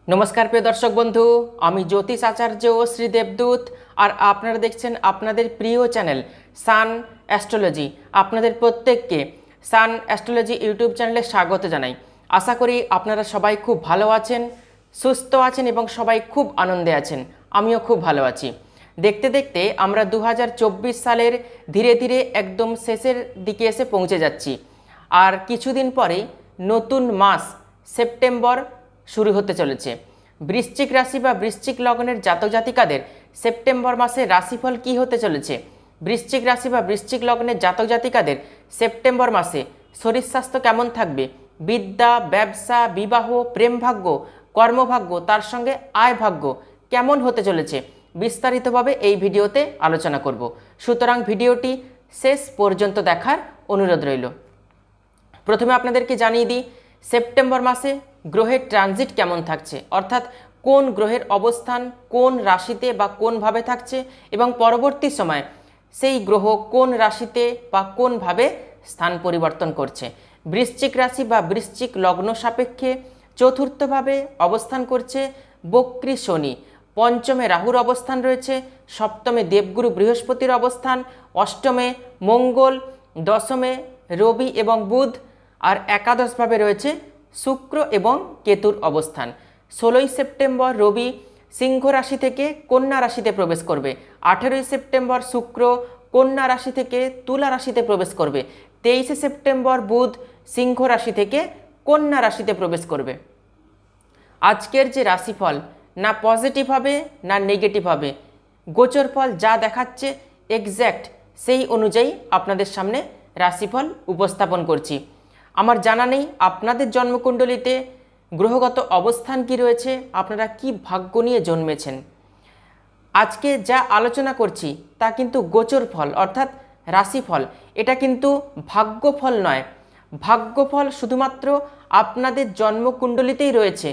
नमस्कार प्रिय दर्शक बंधु आमी ज्योतिष आचार्य श्री देवदूत और आपनारा देखছেন আপনাদের প্রিয় চ্যানেল সান অ্যাস্ট্রোলজি। আপনাদের প্রত্যেককে সান অ্যাস্ট্রোলজি ইউটিউব চ্যানেলে স্বাগত জানাই। আশা করি আপনারা সবাই খুব ভালো আছেন, সুস্থ আছেন এবং সবাই খুব আনন্দে আছেন। আমিও খুব ভালো আছি। দেখতে দেখতে আমরা 2024 সালের ধীরে ধীরে একদম শেষের দিকে এসে পৌঁছে যাচ্ছি। আর কিছুদিন পরেই নতুন মাস সেপ্টেম্বর শুরু হতে চলেছে। বৃশ্চিক রাশি বা বৃশ্চিক লগ্নের জাতক জাতিকাদের সেপ্টেম্বর মাসে রাশিফল কি হতে চলেছে, বৃশ্চিক রাশি বা বৃশ্চিক লগ্নের জাতক জাতিকাদের সেপ্টেম্বর মাসে শরীর স্বাস্থ্য কেমন থাকবে, বিদ্যা, ব্যবসা, বিবাহ, প্রেম ভাগ্য, কর্মভাগ্য, তার সঙ্গে আয় ভাগ্য কেমন হতে চলেছে বিস্তারিতভাবে এই ভিডিওতে আলোচনা করব। সুতরাং ভিডিওটি শেষ পর্যন্ত দেখার অনুরোধ রইল। প্রথমে আপনাদেরকে জানিয়ে দিই সেপ্টেম্বর মাসে গ্রহের ট্রানজিট কেমন থাকছে, অর্থাৎ কোন গ্রহের অবস্থান কোন রাশিতে বা কোনভাবে থাকছে এবং পরবর্তী সময়ে সেই গ্রহ কোন রাশিতে বা কোনভাবে স্থান পরিবর্তন করছে। বৃশ্চিক রাশি বা বৃশ্চিক লগ্ন সাপেক্ষে চতুর্থভাবে অবস্থান করছে বক্রী শনি, পঞ্চমে রাহুর অবস্থান রয়েছে, সপ্তমে দেবগুরু বৃহস্পতির অবস্থান, অষ্টমে মঙ্গল, দশমে রবি এবং বুধ, আর একাদশভাবে রয়েছে শুক্র এবং কেতুর অবস্থান। 16ই সেপ্টেম্বর রবি সিংহ রাশি থেকে কন্যা রাশিতে প্রবেশ করবে। 18ই সেপ্টেম্বর শুক্র কন্যা রাশি থেকে তুলা রাশিতে প্রবেশ করবে। 23শে সেপ্টেম্বর বুধ সিংহ রাশি থেকে কন্যা রাশিতে প্রবেশ করবে। আজকের যে রাশিফল না পজিটিভ হবে না নেগেটিভ হবে, গোচর ফল যা দেখাচ্ছে এক্স্যাক্ট সেই অনুযায়ী আপনাদের সামনে রাশিফল উপস্থাপন করছি। আমার জানা নেই আপনাদের জন্মকুণ্ডলিতে গ্রহগত অবস্থান কি রয়েছে, আপনারা কি ভাগ্য নিয়ে জন্মেছেন। আজকে যা আলোচনা করছি তা কিন্তু গোচর ফল অর্থাৎ রাশিফল, এটা কিন্তু ভাগ্যফল নয়। ভাগ্যফল শুধুমাত্র আপনাদের জন্মকুণ্ডলিতেই রয়েছে।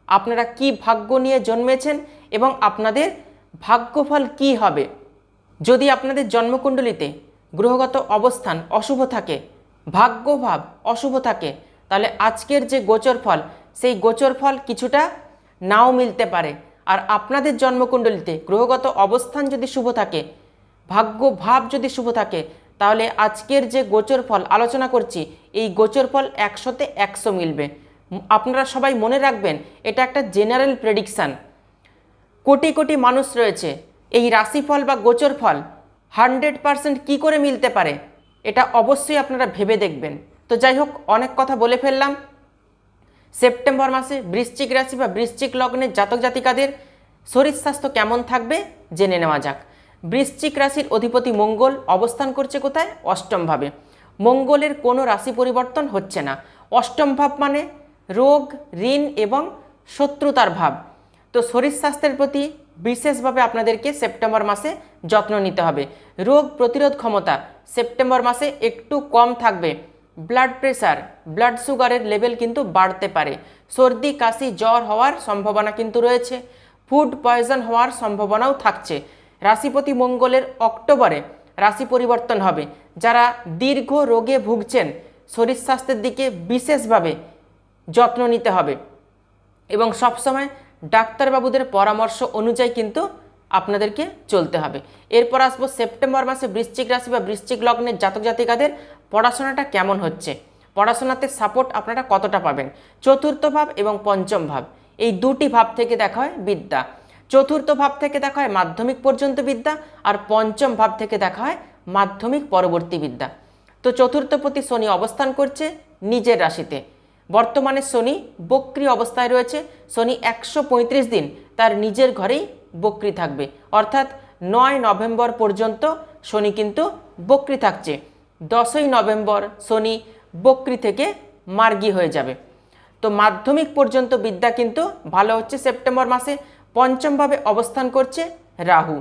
আপনারা কি ভাগ্য নিয়ে জন্মেছেন এবং আপনাদের ভাগ্যফল কি হবে। যদি আপনাদের জন্মকুণ্ডলিতে গ্রহগত অবস্থান অশুভ থাকে, ভাগ্যভাব অশুভ থাকে, তাহলে আজকের যে গোচর ফল সেই গোচর ফল কিছুটা নাও মিলতে পারে। আর আপনাদের জন্মকুণ্ডলিতে গ্রহগত অবস্থান যদি শুভ থাকে, ভাগ্যভাব যদি শুভ থাকে, তাহলে আজকের যে গোচর ফল আলোচনা করছি এই গোচর ফল 100তে 100 মিলবে। আপনারা সবাই মনে রাখবেন এটা একটা জেনারেল প্রেডিকশান। কোটি কোটি মানুষ রয়েছে, এই রাশিফল বা গোচর ফল 100% কী করে মিলতে পারে এটা অবশ্যই আপনারা ভেবে দেখবেন। তো যাই হোক, অনেক কথা বলে ফেললাম। সেপ্টেম্বর মাসে বৃশ্চিক রাশি বা বৃশ্চিক লগ্নের জাতক জাতিকাদের শরীর স্বাস্থ্য কেমন থাকবে জেনে নেওয়া যাক। বৃশ্চিক রাশির অধিপতি মঙ্গল অবস্থান করছে কোথায়? অষ্টম ভাবে। মঙ্গলের কোনো রাশি পরিবর্তন হচ্ছে না। অষ্টম ভাব মানে রোগ, ঋণ এবং শত্রুতার ভাব। তো শরীর স্বাস্থ্যের প্রতি বিশেষভাবে আপনাদেরকে সেপ্টেম্বর মাসে যত্ন নিতে হবে। রোগ প্রতিরোধ ক্ষমতা সেপ্টেম্বর মাসে একটু কম থাকবে। ব্লাড প্রেশার, ব্লাড সুগারের লেভেল কিন্তু বাড়তে পারে। সর্দি, কাশি, জ্বর হওয়ার সম্ভাবনা কিন্তু রয়েছে। ফুড পয়জন হওয়ার সম্ভাবনাও থাকছে। রাশিপতি মঙ্গলের অক্টোবরে রাশি পরিবর্তন হবে। যারা দীর্ঘ রোগে ভুগছেন শরীর স্বাস্থ্যের দিকে বিশেষভাবে যত্ন নিতে হবে এবং সবসময় ডাক্তারবাবুদের পরামর্শ অনুযায়ী কিন্তু আপনাদেরকে চলতে হবে। এরপর আসবো সেপ্টেম্বর মাসে বৃশ্চিক রাশি বা বৃশ্চিক লগ্নের জাতক জাতিকাদের পড়াশোনাটা কেমন হচ্ছে, পড়াশোনাতে সাপোর্ট আপনারা কতটা পাবেন। চতুর্থ ভাব এবং পঞ্চম ভাব এই দুটি ভাব থেকে দেখা হয় বিদ্যা। চতুর্থ ভাব থেকে দেখা হয় মাধ্যমিক পর্যন্ত বিদ্যা আর পঞ্চম ভাব থেকে দেখা হয় মাধ্যমিক পরবর্তী বিদ্যা। তো চতুর্থপতি শনি অবস্থান করছে নিজের রাশিতে। বর্তমানে শনি বক্রী অবস্থায় রয়েছে। শনি 135 দিন তার নিজের ঘরেই বক্রী থাকবে, অর্থাৎ 9 নভেম্বর পর্যন্ত শনি কিন্তু বক্রী থাকছে। 10ই নভেম্বর শনি বক্রী থেকে মার্গী হয়ে যাবে। তো মাধ্যমিক পর্যন্ত বিদ্যা কিন্তু ভালো হচ্ছে সেপ্টেম্বর মাসে। পঞ্চমভাবে অবস্থান করছে রাহু।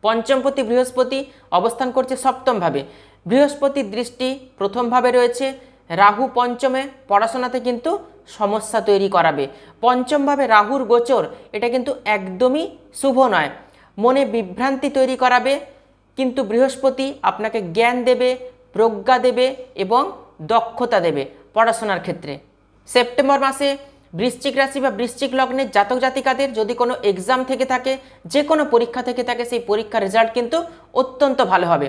পঞ্চমপতি বৃহস্পতি অবস্থান করছে সপ্তমভাবে। বৃহস্পতির দৃষ্টি প্রথমভাবে রয়েছে। রাহু পঞ্চমে, পড়াশোনাতে কিন্তু সমস্যা তৈরি করাবে। পঞ্চমভাবে রাহুর গোচর এটা কিন্তু একদমই শুভ নয়, মনে বিভ্রান্তি তৈরি করাবে। কিন্তু বৃহস্পতি আপনাকে জ্ঞান দেবে, প্রজ্ঞা দেবে এবং দক্ষতা দেবে পড়াশোনার ক্ষেত্রে। সেপ্টেম্বর মাসে বৃশ্চিক রাশি বা বৃশ্চিক লগ্নের জাতক জাতিকাদের যদি কোনো এক্সাম থেকে থাকে, যে কোনো পরীক্ষা থেকে থাকে, সেই পরীক্ষার রেজাল্ট কিন্তু অত্যন্ত ভালো হবে।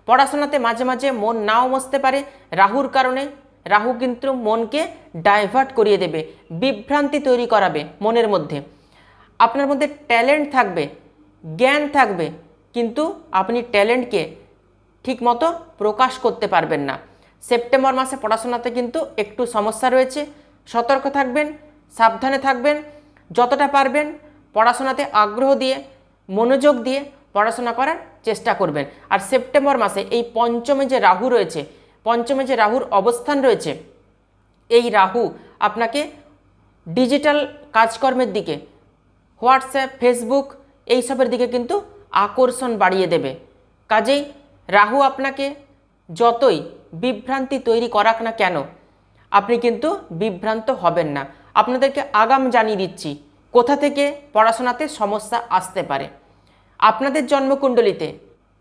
পড়াশোনাতে মাঝে মাঝে মন নাও বসতে পারে রাহুর কারণে। রাহু কিন্তু মনকে ডাইভার্ট করিয়ে দেবে, বিভ্রান্তি তৈরি করাবে মনের মধ্যে। আপনার মধ্যে ট্যালেন্ট থাকবে, জ্ঞান থাকবে, কিন্তু আপনি ট্যালেন্টকে ঠিকমতো প্রকাশ করতে পারবেন না। সেপ্টেম্বর মাসে পড়াশোনাতে কিন্তু একটু সমস্যা রয়েছে, সতর্ক থাকবেন, সাবধানে থাকবেন। যতটা পারবেন পড়াশোনাতে আগ্রহ দিয়ে, মনোযোগ দিয়ে পড়াশোনা করার চেষ্টা করবেন। আর সেপ্টেম্বর মাসে এই পঞ্চমে যে রাহু রয়েছে, পঞ্চমে যে রাহুর অবস্থান রয়েছে, এই রাহু আপনাকে ডিজিটাল কাজকর্মের দিকে, হোয়াটসঅ্যাপ, ফেসবুক এইসবের দিকে কিন্তু আকর্ষণ বাড়িয়ে দেবে। কাজেই রাহু আপনাকে যতই বিভ্রান্তি তৈরি করাক না কেন, আপনি কিন্তু বিভ্রান্ত হবেন না। আপনাদেরকে আগাম জানিয়ে দিচ্ছি কোথা থেকে পড়াশোনাতে সমস্যা আসতে পারে। আপনাদের জন্মকুণ্ডলিতে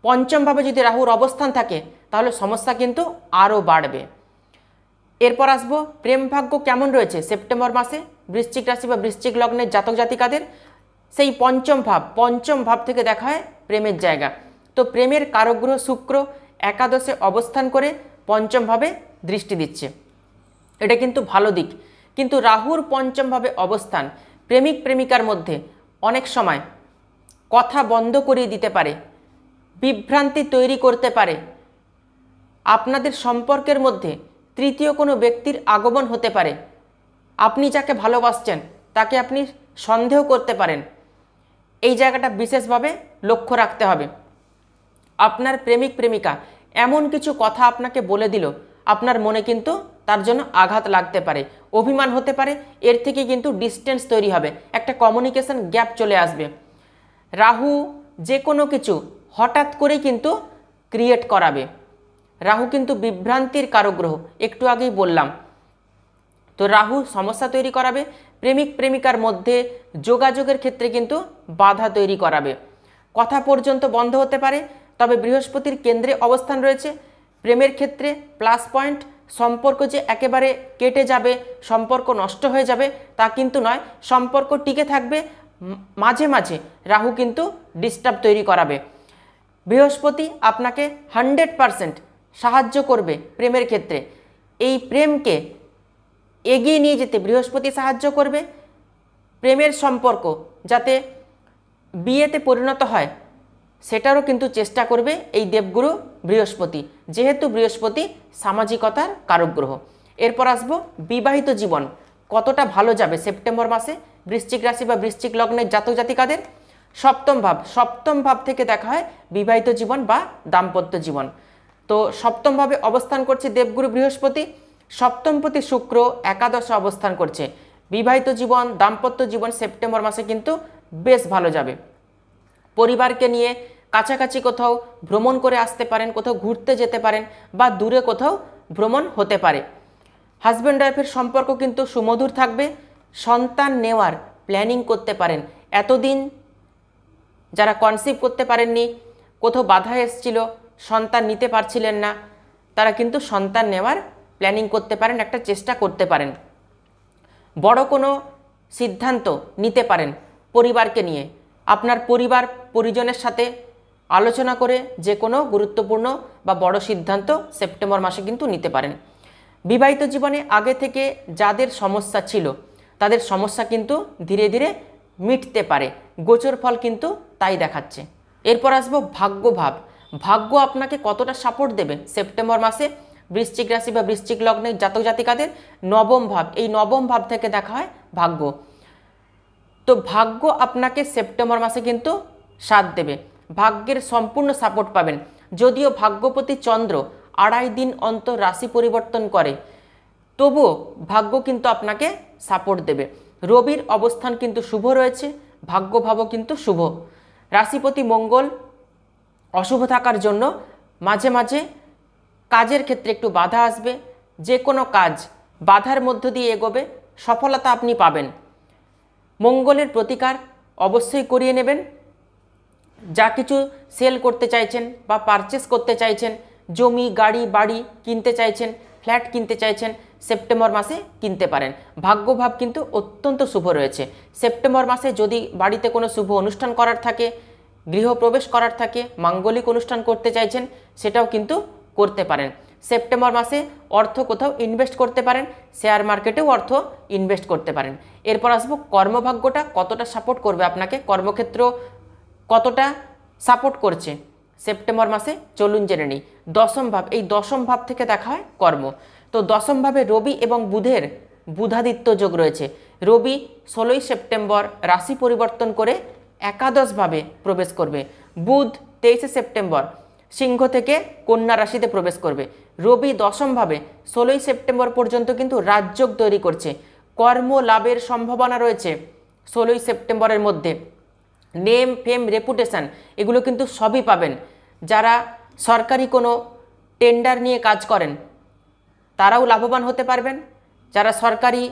পঞ্চমভাবে যদি রাহুর অবস্থান থাকে, তাহলে সমস্যা কিন্তু আরও বাড়বে। এরপর আসবো প্রেম ভাগ্য কেমন রয়েছে সেপ্টেম্বর মাসে বৃশ্চিক রাশি বা বৃশ্চিক লগ্নের জাতক জাতিকাদের। সেই পঞ্চম ভাব থেকে দেখা হয় প্রেমের জায়গা। তো প্রেমের কারগ্রহ শুক্র একাদশে অবস্থান করে পঞ্চমভাবে দৃষ্টি দিচ্ছে, এটা কিন্তু ভালো দিক। কিন্তু রাহুর পঞ্চমভাবে অবস্থান প্রেমিক প্রেমিকার মধ্যে অনেক সময় কথা বন্ধ করিয়ে দিতে পারে, বিভ্রান্তি তৈরি করতে পারে। আপনাদের সম্পর্কের মধ্যে তৃতীয় কোনো ব্যক্তির আগমন হতে পারে। আপনি যাকে ভালোবাসছেন তাকে আপনি সন্দেহ করতে পারেন। এই জায়গাটা বিশেষভাবে লক্ষ্য রাখতে হবে। আপনার প্রেমিক প্রেমিকা এমন কিছু কথা আপনাকে বলে দিল, আপনার মনে কিন্তু তার জন্য আঘাত লাগতে পারে, অভিমান হতে পারে। এর থেকে কিন্তু ডিস্টেন্স তৈরি হবে, একটা কমিউনিকেশন গ্যাপ চলে আসবে। রাহু যে কোনো কিছু হঠাৎ করেই কিন্তু ক্রিয়েট করাবে। রাহু কিন্তু বিভ্রান্তির কারগ্রহ, একটু আগেই বললাম। তো রাহু সমস্যা তৈরি করাবে, প্রেমিক প্রেমিকার মধ্যে যোগাযোগের ক্ষেত্রে কিন্তু বাধা তৈরি করাবে, কথা পর্যন্ত বন্ধ হতে পারে। তবে বৃহস্পতির কেন্দ্রে অবস্থান রয়েছে, প্রেমের ক্ষেত্রে প্লাস পয়েন্ট। সম্পর্ক যে একেবারে কেটে যাবে, সম্পর্ক নষ্ট হয়ে যাবে তা কিন্তু নয়, সম্পর্ক টিকে থাকবে। মাঝে মাঝে রাহু কিন্তু ডিস্টার্ব তৈরি করাবে। বৃহস্পতি আপনাকে 100% সাহায্য করবে প্রেমের ক্ষেত্রে। এই প্রেমকে এগিয়ে নিয়ে যেতে বৃহস্পতি সাহায্য করবে। প্রেমের সম্পর্ক যাতে বিয়েতে পরিণত হয় সেটারও কিন্তু চেষ্টা করবে এই দেবগুরু বৃহস্পতি, যেহেতু বৃহস্পতি সামাজিকতার কারক গ্রহ। এরপর আসবো বিবাহিত জীবন কতটা ভালো যাবে সেপ্টেম্বর মাসে বৃশ্চিক রাশি বা বৃশ্চিক লগ্নের জাতক জাতিকাদের। সপ্তম ভাব থেকে দেখা হয় বিবাহিত জীবন বা দাম্পত্য জীবন। তো সপ্তমভাবে অবস্থান করছে দেবগুরু বৃহস্পতি, সপ্তমপতি শুক্র একাদশে অবস্থান করছে। বিবাহিত জীবন, দাম্পত্য জীবন সেপ্টেম্বর মাসে কিন্তু বেশ ভালো যাবে। পরিবারকে নিয়ে কাছাকাছি কোথাও ভ্রমণ করে আসতে পারেন, কোথাও ঘুরতে যেতে পারেন, বা দূরে কোথাও ভ্রমণ হতে পারে। হাজব্যান্ড ওয়াইফের সম্পর্ক কিন্তু সুমধুর থাকবে। সন্তান নেওয়ার প্ল্যানিং করতে পারেন। এতদিন যারা কনসিভ করতে পারেননি, কোথাও বাধা এসেছিল, সন্তান নিতে পারছিলেন না, তারা কিন্তু সন্তান নেওয়ার প্ল্যানিং করতে পারেন, একটা চেষ্টা করতে পারেন। বড় কোনো সিদ্ধান্ত নিতে পারেন পরিবারকে নিয়ে। আপনার পরিবার পরিজনের সাথে আলোচনা করে যে কোনো গুরুত্বপূর্ণ বা বড় সিদ্ধান্ত সেপ্টেম্বর মাসে কিন্তু নিতে পারেন। বিবাহিত জীবনে আগে থেকে যাদের সমস্যা ছিল তাদের সমস্যা কিন্তু ধীরে ধীরে মিটতে পারে, গোচর ফল কিন্তু তাই দেখাচ্ছে। এরপর আসবো ভাগ্যভাব। ভাগ্য আপনাকে কতটা সাপোর্ট দেবে সেপ্টেম্বর মাসে বৃশ্চিক রাশি বা বৃশ্চিক লগ্নের জাতক জাতিকাদের। নবম ভাব, এই নবম ভাব থেকে দেখা হয় ভাগ্য। তো ভাগ্য আপনাকে সেপ্টেম্বর মাসে কিন্তু সাথ দেবে, ভাগ্যের সম্পূর্ণ সাপোর্ট পাবেন। যদিও ভাগ্যপতি চন্দ্র 2.5 দিন অন্তর রাশি পরিবর্তন করে, তবুও ভাগ্য কিন্তু আপনাকে সাপোর্ট দেবে। রবির অবস্থান কিন্তু শুভ রয়েছে, ভাগ্যভাবও কিন্তু শুভ। রাশিপতি মঙ্গল অশুভ থাকার জন্য মাঝে মাঝে কাজের ক্ষেত্রে একটু বাধা আসবে। যে কোনো কাজ বাধার মধ্য দিয়ে এগোবে, সফলতা আপনি পাবেন। মঙ্গলের প্রতিকার অবশ্যই করিয়ে নেবেন। যা কিছু সেল করতে চাইছেন বা পারচেস করতে চাইছেন, জমি গাড়ি বাড়ি কিনতে চাইছেন, ফ্ল্যাট কিনতে চাইছেন, সেপ্টেম্বর মাসে কিনতে পারেন। ভাগ্যভাব কিন্তু অত্যন্ত শুভ রয়েছে। সেপ্টেম্বর মাসে যদি বাড়িতে কোনো শুভ অনুষ্ঠান করার থাকে, গৃহপ্রবেশ করার থাকে, মাঙ্গলিক অনুষ্ঠান করতে চাইছেন, সেটাও কিন্তু করতে পারেন। সেপ্টেম্বর মাসে অর্থ কোথাও ইনভেস্ট করতে পারেন, শেয়ার মার্কেটেও অর্থ ইনভেস্ট করতে পারেন। এরপর আসবো কর্মভাগ্যটা কতটা সাপোর্ট করবে আপনাকে, কর্মক্ষেত্র কতটা সাপোর্ট করছে সেপ্টেম্বর মাসে, চলুন জেনে নিই। দশম ভাব, এই দশম ভাব থেকে দেখা হয় কর্ম। তো দশম ভাবে রবি এবং বুধের বুধাদিত্য যোগ রয়েছে। রবি 16ই সেপ্টেম্বর রাশি পরিবর্তন করে একাদশভাবে প্রবেশ করবে। বুধ 23শে সেপ্টেম্বর সিংহ থেকে কন্যা রাশিতে প্রবেশ করবে। রবি দশমভাবে 16ই সেপ্টেম্বর পর্যন্ত কিন্তু রাজযোগ তৈরি করছে। কর্ম লাভের সম্ভাবনা রয়েছে 16ই সেপ্টেম্বরের মধ্যে। নেম, ফেম, রেপুটেশন এগুলো কিন্তু সবই পাবেন। যারা সরকারি কোনো টেন্ডার নিয়ে কাজ করেন তারাও লাভবান হতে পারবেন। যারা সরকারি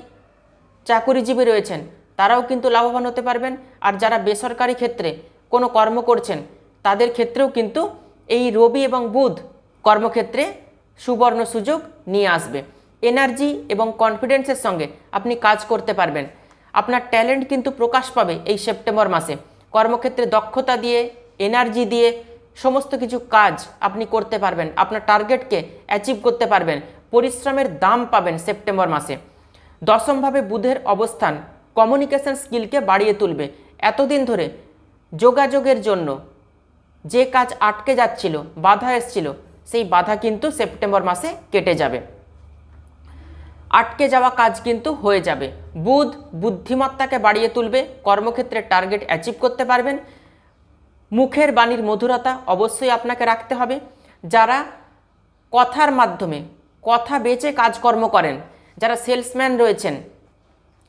চাকুরিজীবী রয়েছেন তারাও কিন্তু লাভবান হতে পারবেন। আর যারা বেসরকারি ক্ষেত্রে কোনো কর্ম করছেন তাদের ক্ষেত্রেও কিন্তু এই রবি এবং বুধ কর্মক্ষেত্রে সুবর্ণ সুযোগ নিয়ে আসবে। এনার্জি এবং কনফিডেন্সের সঙ্গে আপনি কাজ করতে পারবেন। আপনার ট্যালেন্ট কিন্তু প্রকাশ পাবে এই সেপ্টেম্বর মাসে। কর্মক্ষেত্রে দক্ষতা দিয়ে, এনার্জি দিয়ে সমস্ত কিছু কাজ আপনি করতে পারবেন। আপনার টার্গেটকে অ্যাচিভ করতে পারবেন। পরিশ্রমের দাম পাবেন সেপ্টেম্বর মাসে। দশমভাবে বুধের অবস্থান কমিউনিকেশন স্কিলকে বাড়িয়ে তুলবে। এতদিন ধরে যোগাযোগের জন্য যে কাজ আটকে যাচ্ছিল, বাধা এসছিল, সেই বাধা কিন্তু সেপ্টেম্বর মাসে কেটে যাবে। আটকে যাওয়া কাজ কিন্তু হয়ে যাবে। বুধ বুদ্ধিমত্তাকে বাড়িয়ে তুলবে। কর্মক্ষেত্রে টার্গেট অ্যাচিভ করতে পারবেন। মুখের বাণীর মধুরতা অবশ্যই আপনাকে রাখতে হবে। যারা কথার মাধ্যমে, কথা বেচে কাজকর্ম করেন, যারা সেলসম্যান রয়েছেন,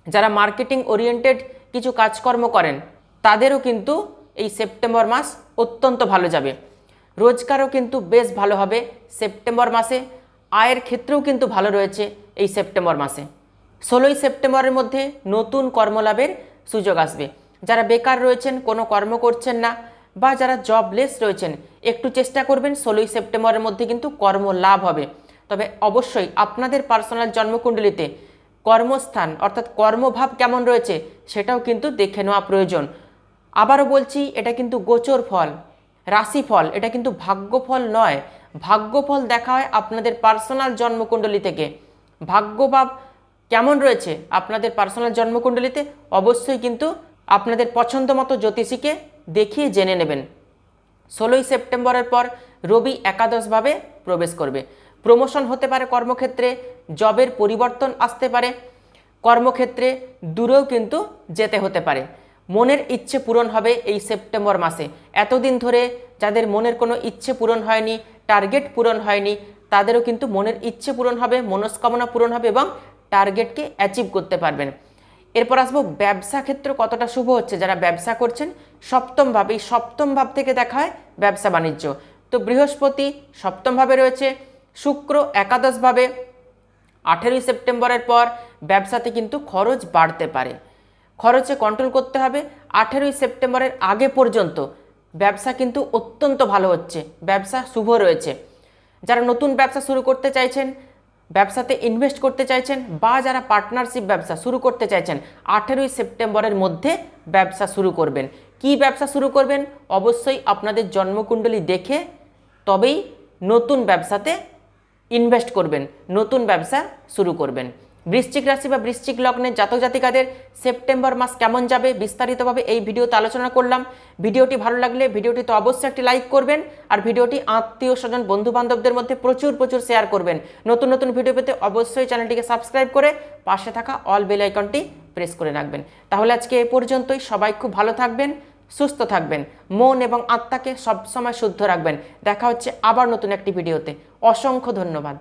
যারা মার্কেটিং ওরিয়েন্টেড কিছু কাজকর্ম করেন, তাদেরও কিন্তু এই সেপ্টেম্বর মাস অত্যন্ত ভালো যাবে। রোজগারও কিন্তু বেশ ভালো হবে সেপ্টেম্বর মাসে। আয়ের ক্ষেত্রেও কিন্তু ভালো রয়েছে এই সেপ্টেম্বর মাসে। 16ই সেপ্টেম্বরের মধ্যে নতুন কর্মলাভের সুযোগ আসবে। যারা বেকার রয়েছেন, কোনো কর্ম করছেন না, বা যারা জবলেস রয়েছেন, একটু চেষ্টা করবেন 16ই সেপ্টেম্বরের মধ্যে কিন্তু কর্ম লাভ হবে। তবে অবশ্যই আপনাদের পার্সোনাল জন্মকুণ্ডলিতে কর্মস্থান অর্থাৎ কর্মভাব কেমন রয়েছে সেটাও কিন্তু দেখে নেওয়া প্রয়োজন। আবারও বলছি, এটা কিন্তু গোচর ফল, রাশিফল, এটা কিন্তু ভাগ্যফল নয়। ভাগ্যফল দেখা হয় আপনাদের পার্সোনাল জন্মকুণ্ডলী থেকে। ভাগ্যভাব কেমন রয়েছে আপনাদের পার্সোনাল জন্মকুণ্ডলীতে অবশ্যই কিন্তু আপনাদের পছন্দ মতো জ্যোতিষীকে দেখিয়ে জেনে নেবেন। 16ই সেপ্টেম্বরের পর রবি একাদশভাবে প্রবেশ করবে। প্রমোশন হতে পারে কর্মক্ষেত্রে, জবের পরিবর্তন আসতে পারে, কর্মক্ষেত্রে দূরেও কিন্তু যেতে হতে পারে। মনের ইচ্ছে পূরণ হবে এই সেপ্টেম্বর মাসে। এতদিন ধরে যাদের মনের কোনো ইচ্ছে পূরণ হয়নি, টার্গেট পূরণ হয়নি, তাদেরও কিন্তু মনের ইচ্ছে পূরণ হবে, মনস্কামনা পূরণ হবে এবং টার্গেটকে অ্যাচিভ করতে পারবেন। এরপর আসবো ব্যবসা ক্ষেত্র কতটা শুভ হচ্ছে। যারা ব্যবসা করছেন, সপ্তম ভাব, এই সপ্তম ভাব থেকে দেখা হয় ব্যবসা বাণিজ্য। তো বৃহস্পতি সপ্তম ভাবে রয়েছে, শুক্র একাদশভাবে। 18ই সেপ্টেম্বরের পর ব্যবসাতে কিন্তু খরচ বাড়তে পারে, খরচে কন্ট্রোল করতে হবে। 18ই সেপ্টেম্বরের আগে পর্যন্ত ব্যবসা কিন্তু অত্যন্ত ভালো হচ্ছে, ব্যবসা শুভ রয়েছে। যারা নতুন ব্যবসা শুরু করতে চাইছেন, ব্যবসাতে ইনভেস্ট করতে চাইছেন, বা যারা পার্টনারশিপ ব্যবসা শুরু করতে চাইছেন, 18ই সেপ্টেম্বরের মধ্যে ব্যবসা শুরু করবেন। কি ব্যবসা শুরু করবেন অবশ্যই আপনাদের জন্মকুণ্ডলী দেখে তবেই নতুন ব্যবসাতে ইনভেস্ট করবেন, নতুন ব্যবসা শুরু করবেন। বৃশ্চিক রাশি বা বৃশ্চিক লগ্নের জাতক জাতিকাদের সেপ্টেম্বর মাস কেমন যাবে বিস্তারিতভাবে এই ভিডিওতে আলোচনা করলাম। ভিডিওটি ভালো লাগলে ভিডিওটিতে অবশ্যই একটি লাইক করবেন, আর ভিডিওটি আত্মীয় স্বজন বন্ধু বান্ধবদের মধ্যে প্রচুর শেয়ার করবেন। নতুন নতুন ভিডিও পেতে অবশ্যই চ্যানেলটিকে সাবস্ক্রাইব করে পাশে থাকা অল বেল আইকনটি প্রেস করে রাখবেন। তাহলে আজকে এ পর্যন্তই। সবাই খুব ভালো থাকবেন, সুস্থ থাকবেন, মন এবং আত্মাকে সবসময় শুদ্ধ রাখবেন। দেখা হচ্ছে আবার নতুন একটি ভিডিওতে। অসংখ্য ধন্যবাদ।